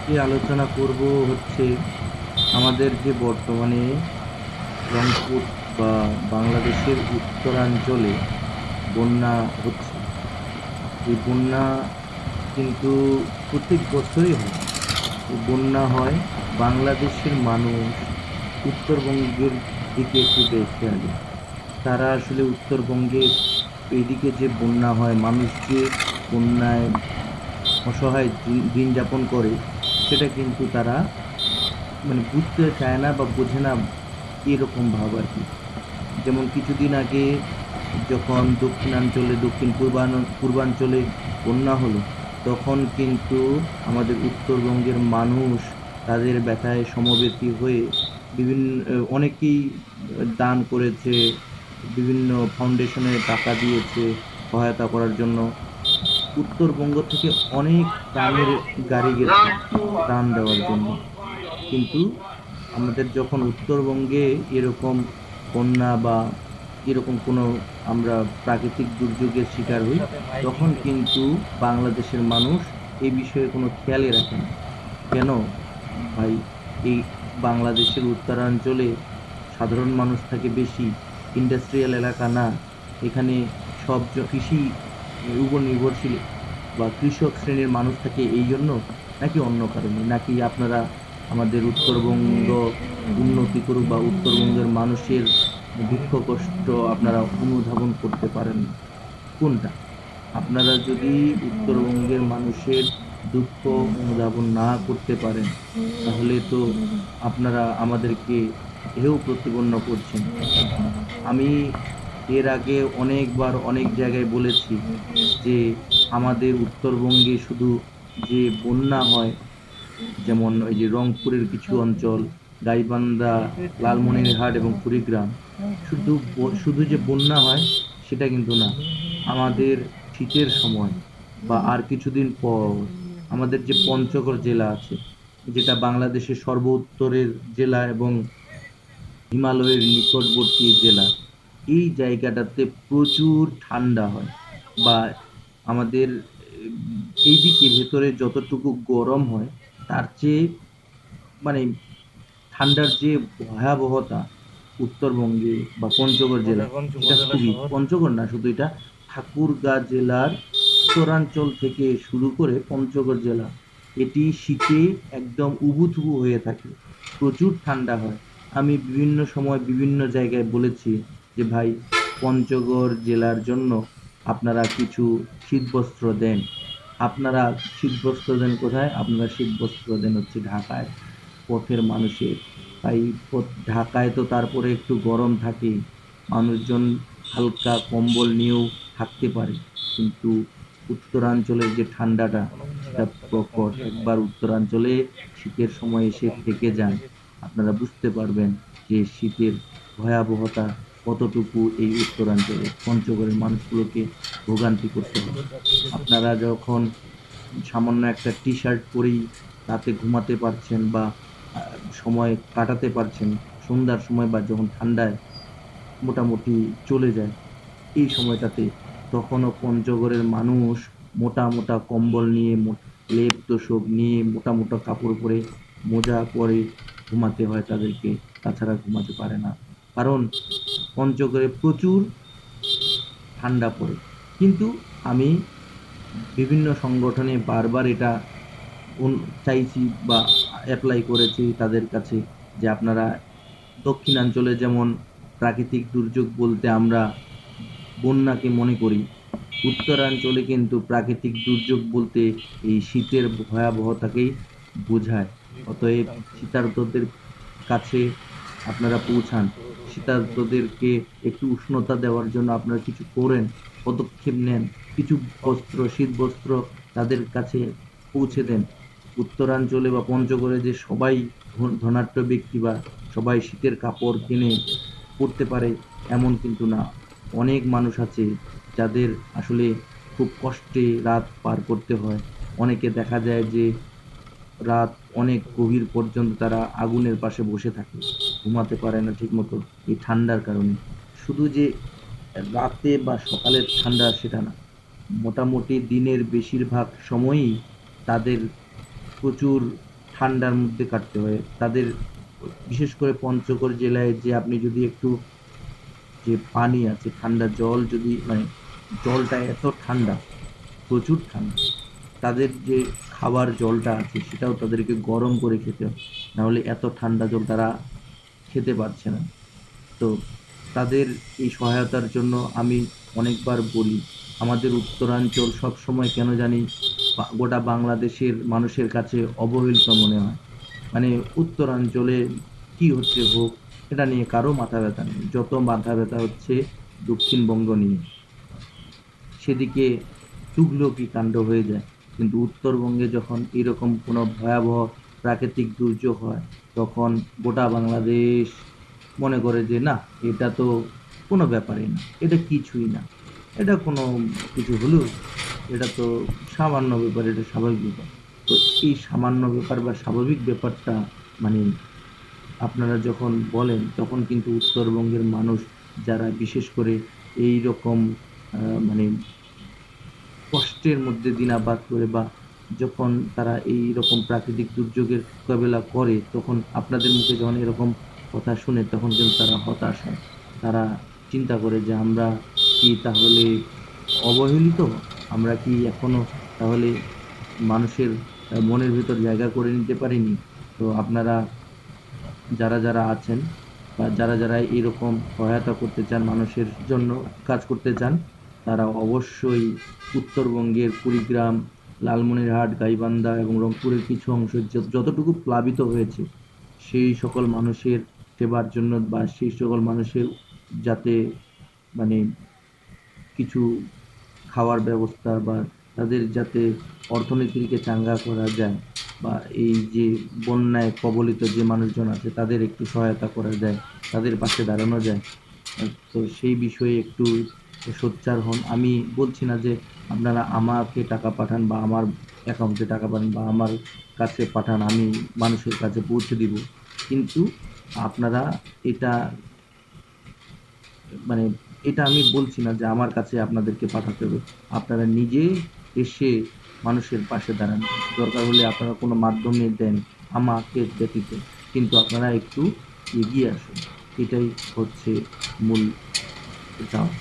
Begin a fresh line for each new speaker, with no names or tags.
আজকে আলোচনা করব হচ্ছে আমাদের যে বর্তমানে রংপুর বা বাংলাদেশের উত্তরাঞ্চলে বন্যা হচ্ছে। এই বন্যা কিন্তু প্রত্যেক বছরই হয়। এই বন্যা হয় বাংলাদেশের মানুষ উত্তরবঙ্গের দিকে একটু দেখে আগে। তারা আসলে উত্তরবঙ্গে এদিকে যে বন্যা হয়, মানুষ যে বন্যায় অসহায় দিন যাপন করে, সেটা কিন্তু তারা মানে বুঝতে চায় না বা বোঝে না, এরকম ভাব আর কি। যেমন কিছুদিন আগে যখন দক্ষিণাঞ্চলে পূর্বাঞ্চলে বন্যা হলো, তখন কিন্তু আমাদের উত্তরবঙ্গের মানুষ তাদের ব্যথায় সমবেতী হয়ে বিভিন্ন অনেকেই দান করেছে, বিভিন্ন ফাউন্ডেশনে টাকা দিয়েছে সহায়তা করার জন্য। উত্তরবঙ্গ থেকে অনেক প্রাণের গাড়ি গেছে ত্রাণ দেওয়ার জন্য। কিন্তু আমাদের যখন উত্তরবঙ্গে এরকম বন্যা বা এরকম কোনো আমরা প্রাকৃতিক দুর্যোগের শিকার হই, তখন কিন্তু বাংলাদেশের মানুষ এই বিষয়ে কোনো খেয়ালই রাখে না। কেন ভাই? এই বাংলাদেশের উত্তরাঞ্চলে সাধারণ মানুষ থাকে বেশি, ইন্ডাস্ট্রিয়াল এলাকা না। এখানে কৃষি উপর নির্ভরশীল বা কৃষক শ্রেণীর মানুষ থাকে এই জন্য, নাকি অন্য কারণে? নাকি আপনারা আমাদের উত্তরবঙ্গ উন্নতি করুক বা উত্তরবঙ্গের মানুষের দুঃখ কষ্ট আপনারা অনুধাবন করতে পারেন না? কোনটা? আপনারা যদি উত্তরবঙ্গের মানুষের দুঃখ অনুধাবন না করতে পারেন, তাহলে তো আপনারা আমাদেরকে হেয় প্রতিপন্ন করছেন। আমি এর আগে অনেকবার অনেক জায়গায় বলেছি যে আমাদের উত্তরবঙ্গে শুধু যে বন্যা হয়, যেমন ওই যে রংপুরের কিছু অঞ্চল, গাইবান্ধা, লালমনিরহাট এবং কুড়িগ্রাম, শুধু যে বন্যা হয় সেটা কিন্তু না। আমাদের শীতের সময় বা আর কিছুদিন পর আমাদের যে পঞ্চগড় জেলা আছে, যেটা বাংলাদেশের সর্ব উত্তরের জেলা এবং হিমালয়ের নিকটবর্তী জেলা, এই জায়গাটাতে প্রচুর ঠান্ডা হয়। বা আমাদের এইদিকে ভেতরে যতটুকু গরম হয়, তার চেয়ে মানে ঠান্ডার যে ভয়াবহতা উত্তরবঙ্গে বা পঞ্চগড় জেলায়, এটা খুবই, পঞ্চগড় না শুধু, এটা ঠাকুরগাঁ জেলার উত্তরাঞ্চল থেকে শুরু করে পঞ্চগড় জেলা, এটি শীতে একদম উবুথুবু হয়ে থাকে। প্রচুর ঠান্ডা হয়। আমি বিভিন্ন সময় বিভিন্ন জায়গায় বলেছি যে ভাই, পঞ্চগড় জেলার জন্য আপনারা কিছু শীতবস্ত্র দেন। আপনারা শীতবস্ত্র দেন কোথায়? আপনারা শীতবস্ত্র দেন হচ্ছে ঢাকায়, পথের মানুষের। তাই ঢাকায় তো তারপরে একটু গরম থাকে, মানুষজন হালকা কম্বল নিয়েও থাকতে পারে। কিন্তু উত্তরাঞ্চলের যে ঠান্ডাটা, সেটা প্রখর। একবার উত্তরাঞ্চলে শীতের সময় এসে থেকে যান, আপনারা বুঝতে পারবেন যে শীতের ভয়াবহতা কতটুকু এই উত্তরাঞ্চলে পঞ্চগড়ের মানুষগুলোকে ভোগান্তি করতে হয়। আপনারা যখন সামান্য একটা টি শার্ট পরেই রাতে ঘুমাতে পারছেন বা সময় কাটাতে পারছেন, সন্ধ্যার সময় বা যখন ঠান্ডায় মোটামুটি চলে যায় এই সময়টাতে, তখনও পঞ্চগড়ের মানুষ মোটা মোটা কম্বল নিয়ে, লেপ তোশক নিয়ে, মোটা মোটা কাপড় পরে, মোজা পরে ঘুমাতে হয় তাদেরকে। তাছাড়া ঘুমাতে পারে না, কারণ পঞ্চগড়ে প্রচুর ঠান্ডা পড়ে। কিন্তু আমি বিভিন্ন সংগঠনে বারবার এটা চাইছি বা অ্যাপ্লাই করেছি তাদের কাছে, যে আপনারা দক্ষিণাঞ্চলে যেমন প্রাকৃতিক দুর্যোগ বলতে আমরা বন্যাকে মনে করি, উত্তরাঞ্চলে কিন্তু প্রাকৃতিক দুর্যোগ বলতে এই শীতের ভয়াবহতাকেই বোঝায়। অতএব শীতার্তদের কাছে আপনারা পৌঁছান, শীতার্তদেরকে একটু উষ্ণতা দেওয়ার জন্য আপনারা কিছু করেন, পদক্ষেপ নেন, কিছু শীত বস্ত্র তাদের কাছে পৌঁছে দেন। উত্তরাঞ্চলে বা পঞ্চগড়ে যে সবাই ধনাঢ্য ব্যক্তি বা সবাই শীতের কাপড় কিনে পরতে পারে, এমন কিন্তু না। অনেক মানুষ আছে যাদের আসলে খুব কষ্টে রাত পার করতে হয়। অনেকে দেখা যায় যে রাত অনেক গভীর পর্যন্ত তারা আগুনের পাশে বসে থাকে, ঘুমাতে পারে না ঠিক মতো এই ঠান্ডার কারণে। শুধু যে রাতে বা সকালের ঠান্ডা সেটা না, মোটামুটি দিনের বেশিরভাগ সময়ই তাদের প্রচুর ঠান্ডার মধ্যে কাটতে হয় তাদের। বিশেষ করে পঞ্চগড় জেলায় যে আপনি যদি একটু যে পানি আছে ঠান্ডা জল যদি মানে জলটা এত ঠান্ডা, প্রচুর ঠান্ডা, তাদের যে খাবার জলটা আছে সেটাও তাদেরকে গরম করে খেতে হয়, নাহলে এত ঠান্ডা জল তারা খেতে পারছে না। তো তাদের এই সহায়তার জন্য আমি অনেকবার বলি, আমাদের উত্তরাঞ্চল সবসময় কেন জানি গোটা বাংলাদেশের মানুষের কাছে অবহেলিত মনে হয়। মানে উত্তরাঞ্চলে কি হচ্ছে হোক, এটা নিয়ে কারো মাথা ব্যথা নেই, যত মাথা ব্যথা হচ্ছে দক্ষিণবঙ্গ নিয়ে। সেদিকে তুঘলকি কাণ্ড হয়ে যায়, কিন্তু উত্তরবঙ্গে যখন এরকম কোনো ভয়াবহ প্রাকৃতিক দুর্যোগ হয় তখন গোটা বাংলাদেশ মনে করে যে না, এটা তো কোনো ব্যাপারই না, এটা কিছুই না, এটা কোনো কিছু হলো, এটা তো সামান্য ব্যাপার, এটা স্বাভাবিক ব্যাপার। তো এই সামান্য ব্যাপার বা স্বাভাবিক ব্যাপারটা মানে আপনারা যখন বলেন তখন কিন্তু উত্তরবঙ্গের মানুষ যারা বিশেষ করে এই রকম মানে কষ্টের মধ্যে দিনাবাত করে বা যখন তারা এই রকম প্রাকৃতিক দুর্যোগের মোকাবেলা করে, তখন আপনাদের মুখে যখন এরকম কথা শুনে তখন কিন্তু তারা হতাশ হয়। তারা চিন্তা করে যে আমরা কি তাহলে অবহেলিত, আমরা কি এখনো তাহলে মানুষের মনের ভিতর জায়গা করে নিতে পারিনি। তো আপনারা যারা যারা আছেন বা যারা যারা এরকম সহায়তা করতে চান, মানুষের জন্য কাজ করতে চান, তারা অবশ্যই উত্তরবঙ্গের কুড়িগ্রাম, লালমনিরহাট, গাইবান্ধা এবং রংপুরের কিছু অংশ যতটুকু প্লাবিত হয়েছে সেই সকল মানুষের সেবার জন্য বা সেই সকল মানুষের যাতে মানে কিছু খাওয়ার ব্যবস্থা বা তাদের যাতে অর্থনীতিকে চাঙ্গা করা যায়, বা এই যে বন্যায় কবলিত যে মানুষজন আছে তাদের একটু সহায়তা করা যায়, তাদের পাশে দাঁড়ানো যায়। তো সেই বিষয়ে একটু সোচ্চার হন। আমি বলছি না যে আপনারা আমাকে টাকা পাঠান বা আমার অ্যাকাউন্টে টাকা পাঠান বা আমার কাছে পাঠান, আমি মানুষের কাছে পৌঁছে দিব, কিন্তু আপনারা এটা মানে এটা আমি বলছি না যে আমার কাছে আপনাদেরকে পাঠাতে হবে। আপনারা নিজে এসে মানুষের পাশে দাঁড়ান। দরকার হলে আপনারা কোনো মাধ্যমে দেন আমাকে ব্যতীত, কিন্তু আপনারা একটু এগিয়ে আসুন। এটাই হচ্ছে মূল চাওয়া।